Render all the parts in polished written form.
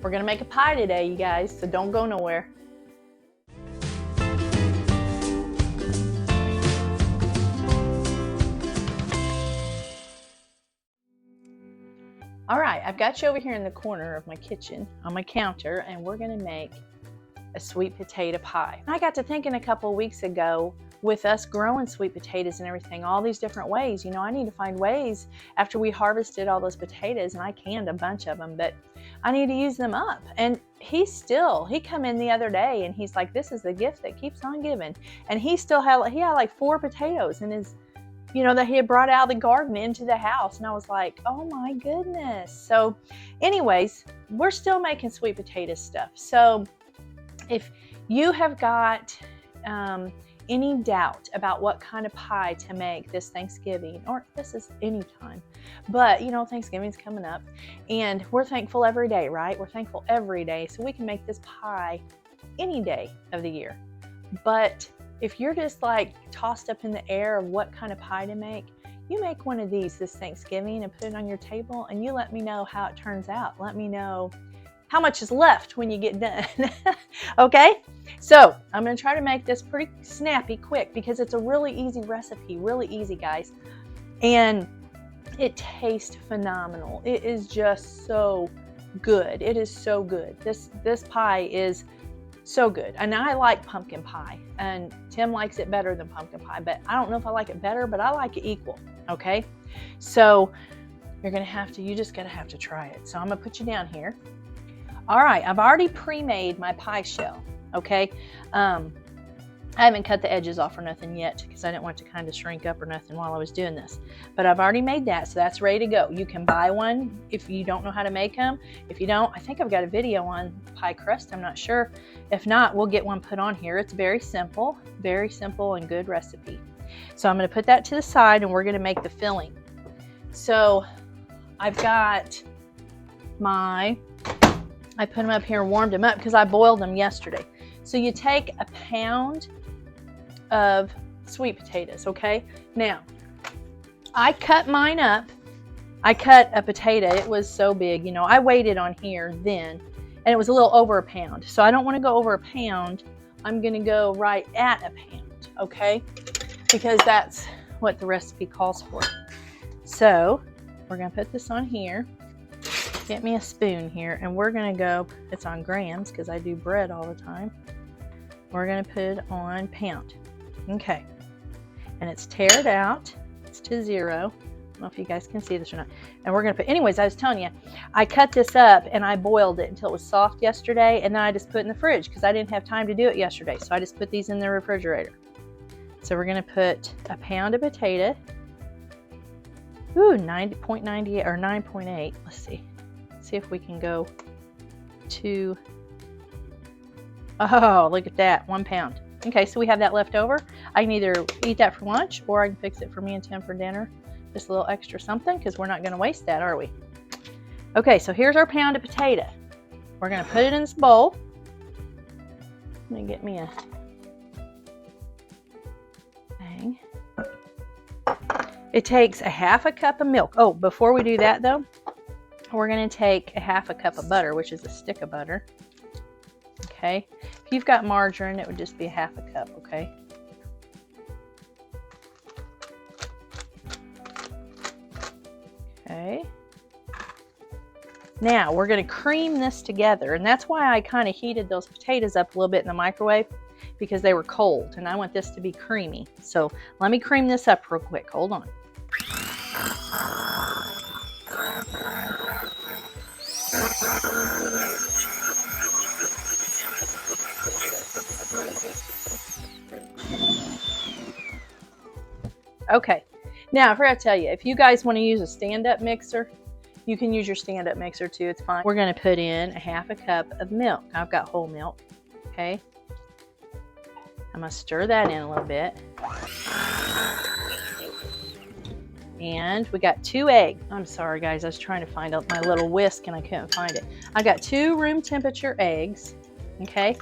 We're gonna make a pie today, you guys, so don't go nowhere. All right, I've got you over here in the corner of my kitchen on my counter, and we're gonna make a sweet potato pie. I got to thinking a couple of weeks ago, with us growing sweet potatoes and everything, all these different ways, you know, I need to find ways after we harvested all those potatoes, and I canned a bunch of them, but I need to use them up. And he come in the other day and he's like, this is the gift that keeps on giving. And he had like 4 potatoes in his, you know, that he had brought out of the garden into the house. And I was like, oh my goodness. So anyways, we're still making sweet potato stuff. So if you have got any doubt about what kind of pie to make this Thanksgiving, or this is any time, but you know, Thanksgiving's coming up and we're thankful every day, right? We're thankful every day. So we can make this pie any day of the year. But if you're just like tossed up in the air of what kind of pie to make, you make one of these this Thanksgiving and put it on your table, and you let me know how it turns out. Let me know how much is left when you get done. Okay, so I'm gonna try to make this pretty snappy quick because it's a really easy recipe, really easy, guys, and it tastes phenomenal. It is just so good. It is so good. This pie is so good. And I like pumpkin pie, and Tim likes it better than pumpkin pie, but I don't know if I like it better, but I like it equal. Okay, so you just gotta have to try it. So I'm gonna put you down here. All right, I've already pre-made my pie shell, okay? I haven't cut the edges off or nothing yet because I didn't want it to kind of shrink up or nothing while I was doing this. But I've already made that, so that's ready to go. You can buy one if you don't know how to make them. If you don't, I think I've got a video on pie crust, I'm not sure. If not, we'll get one put on here. It's very simple and good recipe. So I'm gonna put that to the side and we're gonna make the filling. So I've got I put them up here and warmed them up because I boiled them yesterday. So you take a pound of sweet potatoes, okay? Now, I cut mine up. I cut a potato. It was so big, you know. I weighed it on here then, and it was a little over a pound. So I don't want to go over a pound. I'm going to go right at a pound, okay? Because that's what the recipe calls for. So we're going to put this on here. Get me a spoon here, and we're gonna go, it's on grams because I do bread all the time. We're gonna put on pound. Okay, and it's tared out, it's to 0. I don't know if you guys can see this or not. And we're gonna put, anyways, I was telling you, I cut this up and I boiled it until it was soft yesterday, and then I just put it in the fridge because I didn't have time to do it yesterday. So I just put these in the refrigerator. So we're gonna put a pound of potato. Ooh, 90.98 or 9.8, let's see. See if we can go to, oh, look at that, 1 pound. Okay, so we have that left over. I can either eat that for lunch or I can fix it for me and Tim for dinner. Just a little extra something because we're not going to waste that, are we? Okay, so here's our pound of potato. We're going to put it in this bowl. Let me get me a thing. It takes a 1/2 cup of milk. Oh, before we do that though, we're going to take a 1/2 cup of butter, which is a stick of butter. Okay. If you've got margarine, it would just be a 1/2 cup, okay? Okay. Now, we're going to cream this together, and that's why I kind of heated those potatoes up a little bit in the microwave, because they were cold, and I want this to be creamy. So let me cream this up real quick. Hold on. Okay, now I forgot to tell you, if you guys want to use a stand-up mixer, you can use your stand-up mixer too, it's fine. We're going to put in a 1/2 cup of milk. I've got whole milk, okay? I'm going to stir that in a little bit. And we got 2 eggs. I'm sorry guys, I was trying to find out my little whisk and I couldn't find it. I got 2 room temperature eggs, okay?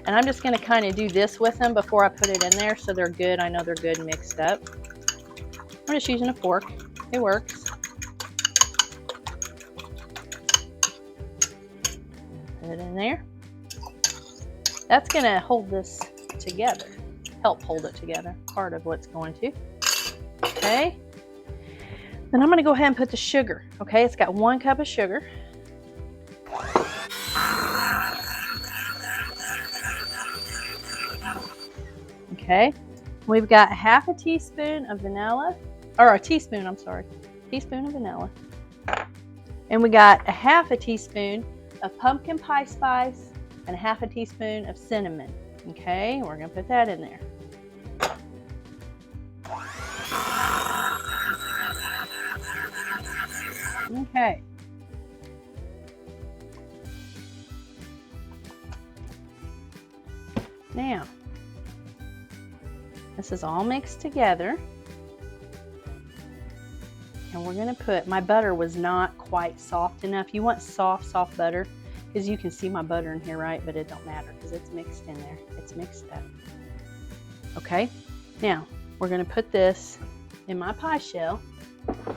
And I'm just going to kind of do this with them before I put it in there so they're good. I know they're good mixed up. I'm just using a fork. It works. Put it in there. That's gonna hold this together, help hold it together, part of what's going to. Okay. Then I'm gonna go ahead and put the sugar. Okay, it's got 1 cup of sugar. Okay, we've got half a teaspoon of vanilla, or a teaspoon, I'm sorry, teaspoon of vanilla. And we got a half a teaspoon of pumpkin pie spice and a half a teaspoon of cinnamon. Okay, we're gonna put that in there. Okay. Now, this is all mixed together. And we're gonna put, my butter was not quite soft enough. You want soft butter, because you can see my butter in here, right? But it don't matter because it's mixed in there. It's mixed up. Okay, now we're gonna put this in my pie shell.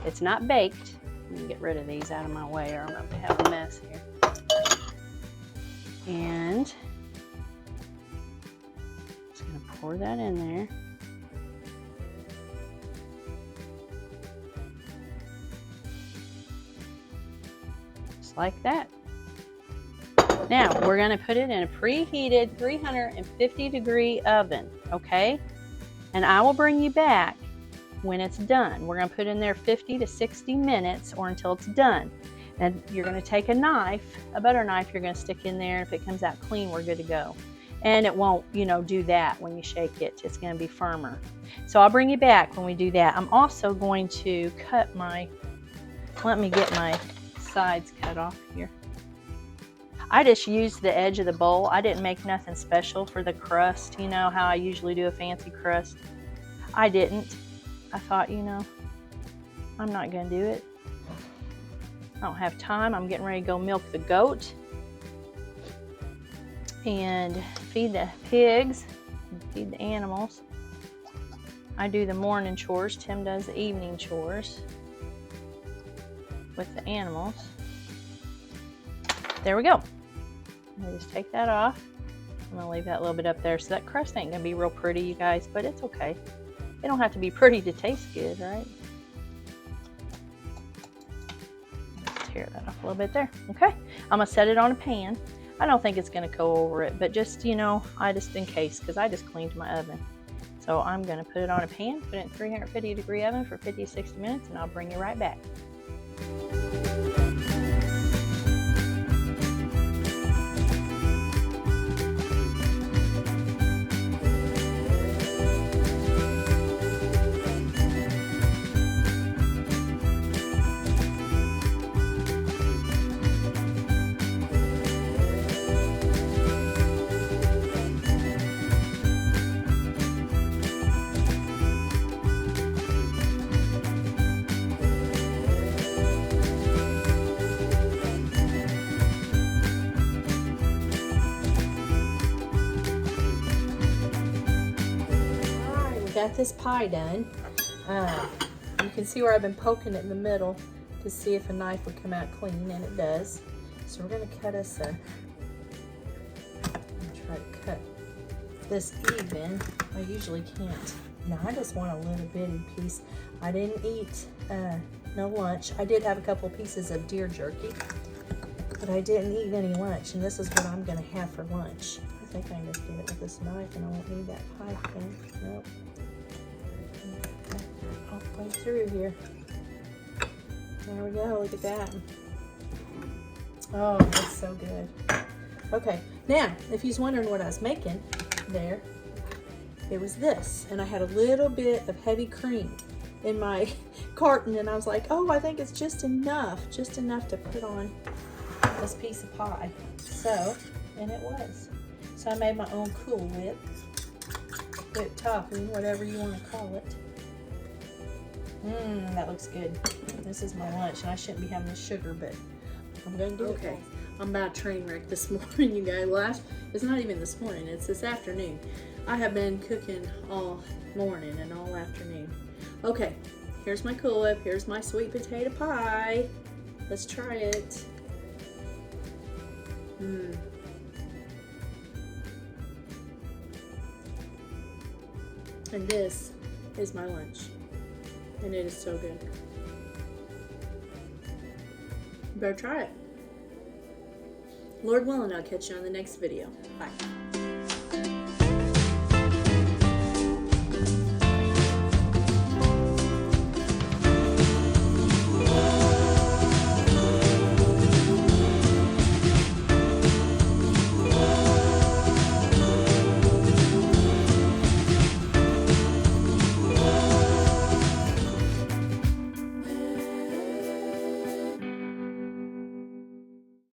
It's not baked. Let me get rid of these out of my way or I'm gonna have a mess here. And just gonna pour that in there. Just like that. Now we're gonna put it in a preheated 350 degree oven, okay? And I will bring you back when it's done. We're gonna put in there 50 to 60 minutes or until it's done. And you're gonna take a knife, a butter knife, you're gonna stick in there. If it comes out clean, we're good to go. And it won't, you know, do that when you shake it. It's gonna be firmer. So I'll bring you back when we do that. I'm also going to cut my, let me get my sides cut off here. I just used the edge of the bowl. I didn't make nothing special for the crust, you know, how I usually do a fancy crust. I didn't. I thought, you know, I'm not gonna do it. I don't have time. I'm getting ready to go milk the goat and feed the pigs, and feed the animals. I do the morning chores. Tim does the evening chores with the animals. There we go. I'm gonna just take that off. I'm gonna leave that a little bit up there. So that crust ain't gonna be real pretty, you guys, but it's okay. It don't have to be pretty to taste good, right? Tear that off a little bit there. Okay, I'm gonna set it on a pan. I don't think it's gonna go over it, but just, you know, just in case, because I just cleaned my oven. So I'm gonna put it on a pan, put it in 350 degree oven for 50 to 60 minutes, and I'll bring you right back. Got this pie done. You can see where I've been poking it in the middle to see if a knife would come out clean, and it does. So we're going to cut us a, try to cut this even. I usually can't. No, I just want a little bitty piece. I didn't eat no lunch. I did have a couple pieces of deer jerky, but I didn't eat any lunch, and this is what I'm going to have for lunch. I think I can just get it with this knife, and I won't need that pie thing. Nope. Halfway through here. There we go. Look at that. Oh, that's so good. Okay, now if you's wondering what I was making there, it was this, and I had a little bit of heavy cream in my carton, and I was like, oh, I think it's just enough to put on this piece of pie. So, and it was. So I made my own Cool Whip topping, whatever you want to call it. That looks good. This is my lunch, and I shouldn't be having the sugar, but I'm gonna do it. Okay, I'm about a train wreck this morning, you guys. It's not even this morning, it's this afternoon. I have been cooking all morning and all afternoon. Okay, here's my Cool Whip. Here's my sweet potato pie. Let's try it. And this is my lunch. And it is so good. You better try it. Lord willing, I'll catch you on the next video. Bye.